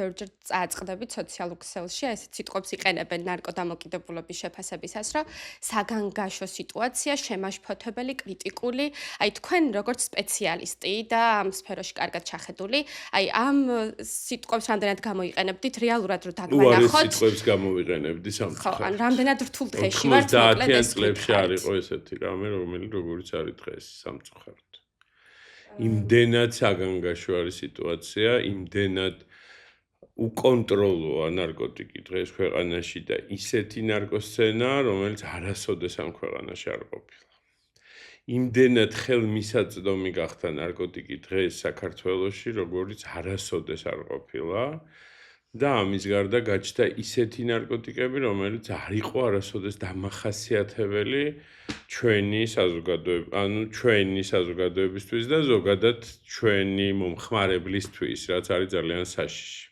ბევრჯერ წააწყდებით სოციალურ ქსელში, აი ესეთ სიტყვებს იყენებენ ნარკოდამოკიდებულობის შეფასებისას, რომ საგანგაშო სიტუაცია, შემაშფოთებელი, კრიტიკული, აი თქვენ როგორც სპეციალისტი და ამ სფეროში კარგად ჩახედული, აი ამ სიტყვებს რამდენად გამოიყენებდით რეალურად რომ დაგვანახოთ? უარეს სიტყვებს გამოვიყენებდი ხო, სამწუხაროდ. ან რამდენად რთულ დღეში ვართ, მოკლედ 90-იან ეს წლებში არ იყო ესეთი რამე, როგორც არის დღეს სამწუხაროდ. იმდენად საგანგაშო არის სიტუაცია, იმდენად უკონტროლოა ნარკოტიკი დღეს ქვეყანაში და ისეთი ნარკოსცენა, რომელიც არასოდეს ამ ქვეყანაში არ ყოფილა. იმდენად ხელმისაწვდომი გახდა ნარკოტიკი დღეს საქართველოში, როგორც არასოდეს არ ყოფილა. და ამის გარდა გაჩნდა ისეთი ნარკოტიკები, რომელიც არ იყო არასოდეს დამახასიათებელი ჩვენი საზოგადოებისთვის და ზოგადად ჩვენი მომხმარებლისთვის, რაც არის ძალიან საშიში.